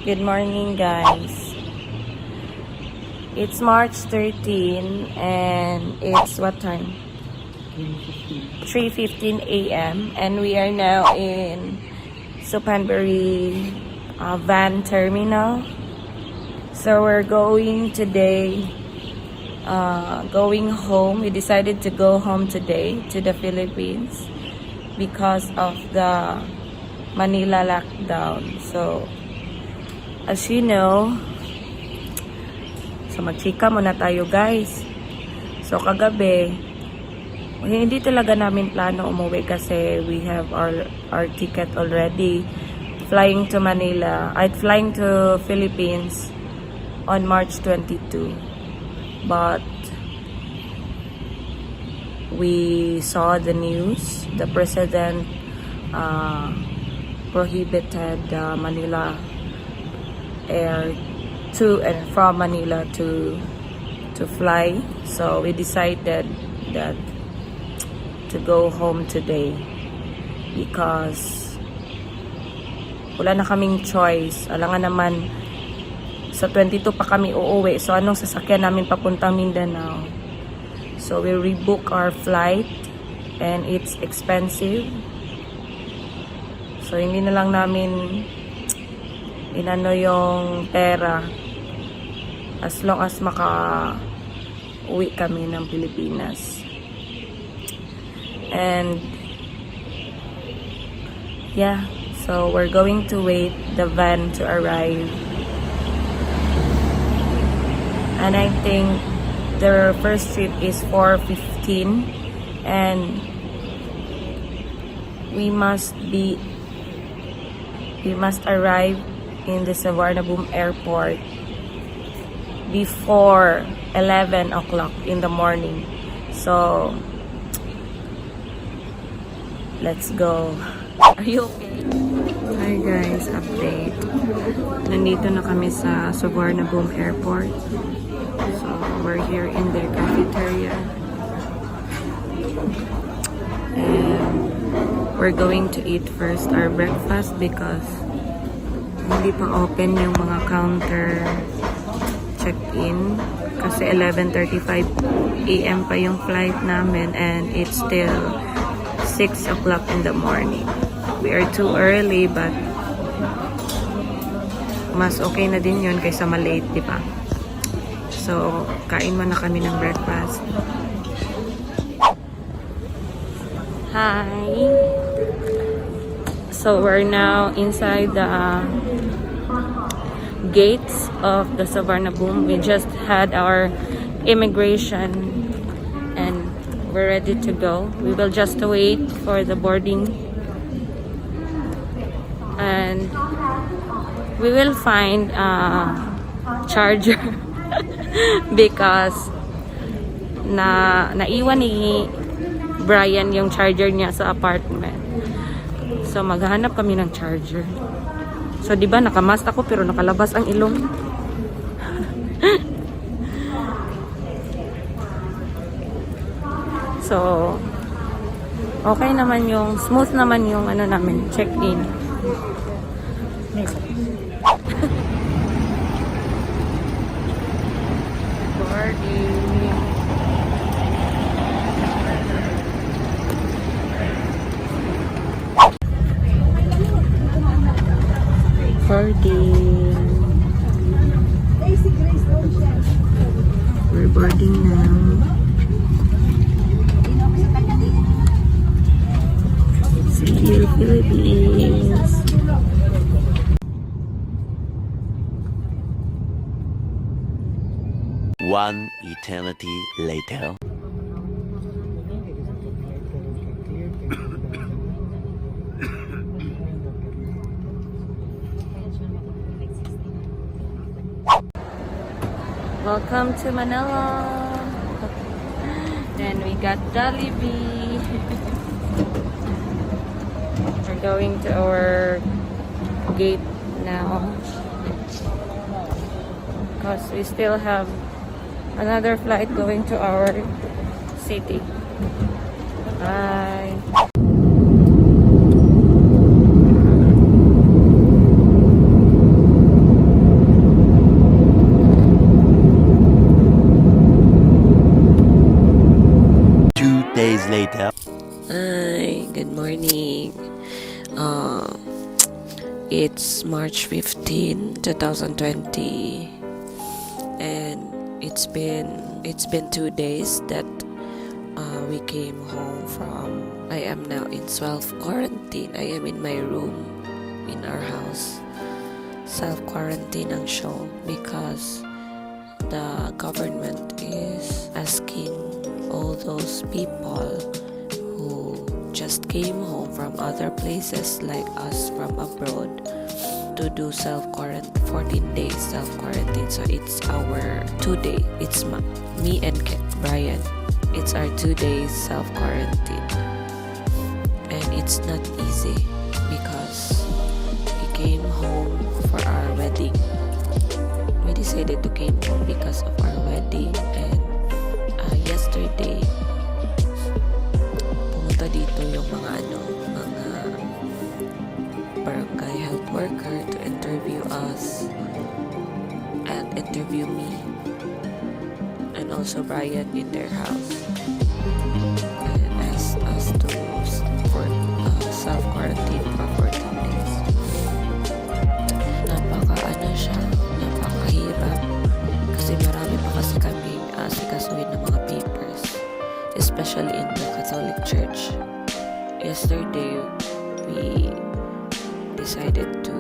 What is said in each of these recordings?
Good morning, guys. It's March 13 and it's what time? 3:15 a.m. and we are now in Supanbury van terminal. So we're going today, going home. We decided to go home today to the Philippines because of the Manila lockdown. So as you know, so magchika muna tayo, guys. So kagabi, hindi talaga namin plano umuwi kasi we have our ticket already flying to Manila. Flying to Philippines on March 22. But we saw the news. The president prohibited Manila air to and from Manila to fly, so we decided that to go home today because wala na kaming choice. Alangan naman sa 22 pa kami uuwi, so anong sasakyan namin papuntang Mindanao? So we rebook our flight and it's expensive, so hindi na lang namin inano yung pera as long as maka-uwi kami ng Pilipinas. And yeah, so we're going to wait the van to arrive, and I think their first trip is 4:15 and we must arrive in the Suvarnabhumi airport before 11 o'clock in the morning. So let's go. Are you okay? Hi guys, update. Nandito na kami sa Suvarnabhumi airport. So we're here in their cafeteria and we're going to eat first our breakfast because hindi pa open yung mga counter check-in kasi 11:35 a.m. pa yung flight namin and it's still 6 o'clock in the morning. We are too early but mas okay na din yun kaysa malate, di ba? So, kain muna kami ng breakfast. Hi! So, we're now inside the gates of the Suvarnabhumi. We just had our immigration and we're ready to go. We will just wait for the boarding and we will find a charger because naiwan ni Brian yung charger niya sa apartment. So maghahanap kami ng charger. So, di ba nakamask ako pero nakalabas ang ilong. So, okay naman yung, smooth naman yung ano namin, check-in. Boarding. We're boarding now. See you, Philippines. One eternity later. Welcome to Manila. And we got Jollibee. We're going to our gate now because we still have another flight going to our city. Bye. Days later. Hi, good morning. It's March 15, 2020, and it's been 2 days that we came home from. I am now in self-quarantine. I am in my room in our house. Self-quarantine ang show because the government is asking all those people who just came home from other places like us from abroad to do self-quarantine, 14 days self-quarantine. So it's our 2 day. It's me and Brian. It's our 2 days self-quarantine. And it's not easy because we came home for our wedding. We decided to came home because of our wedding, and yesterday pumunta dito yung mga barangay health worker to interview us and interview me and also Brian in their house and asked us to for self-quarantine for 14 days. Napakahirap kasi marami pa kasi kaming asikasuhin ng mga papers, especially in the Catholic Church. Yesterday, we decided to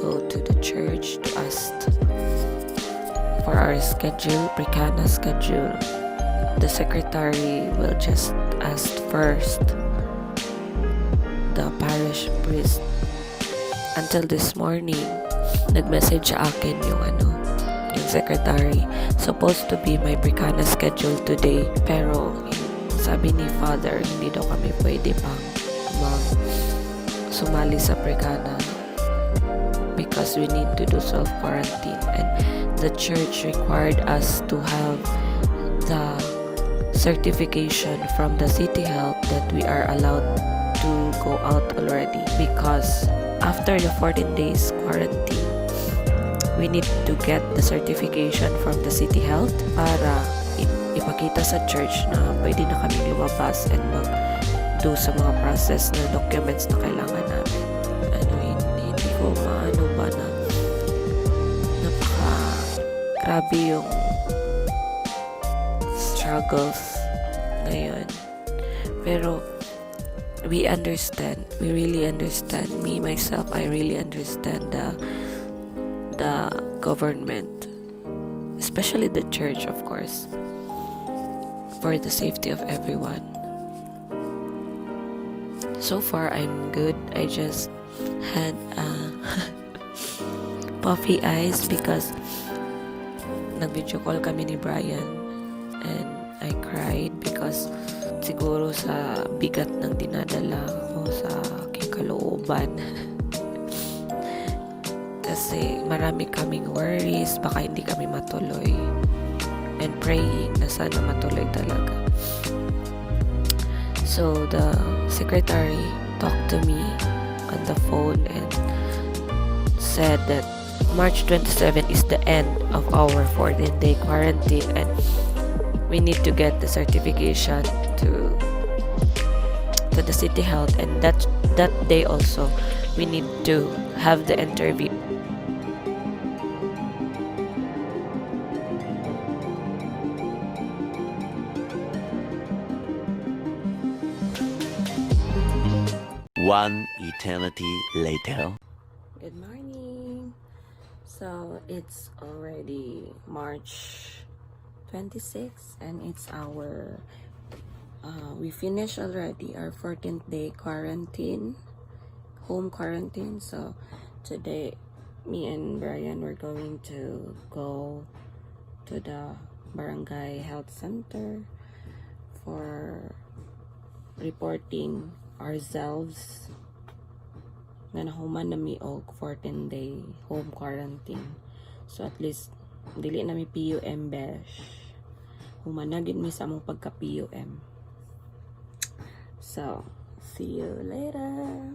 go to the church to ask for our schedule, Precana schedule. The secretary will just ask first the parish priest. Until this morning, nag-message sa akin yung secretary. Supposed to be my Precana schedule today, pero sabi ni Father, hindi daw kami pwede pang sumali sa Precana because we need to do self-quarantine, and the church required us to have the certification from the city health that we are allowed to go out already, because after the 14 days quarantine we need to get the certification from the city health para ipakita sa church na pwede na kaming lumabas and mag-do sa mga process na documents na kailangan namin. Hindi ko maano ba na grabe yung struggles ngayon. Pero we understand. We really understand. Me, myself, I really understand the government, especially the church, of course, for the safety of everyone. So far, I'm good. I just had puffy eyes because nag-video call kami ni Brian and I cried because siguro sa bigat ng dinadala ko sa aking kalooban. Kasi marami kaming worries, baka hindi kami matuloy, and praying na sana matuloy talaga. So the secretary talked to me on the phone and said that March 27 is the end of our 14-day quarantine and we need to get the certification to the city health, and that day also we need to have the interview. One eternity later. Good morning. So it's already March 26 and it's our we finished already our 14th day quarantine, home quarantine. So today me and Brian were going to go to the barangay health center for reporting ourselves na nahuman nami og 14-day home quarantine. So at least dili na mi PUM besh. Human na gid mi sa among pagka PUM. So, see you later.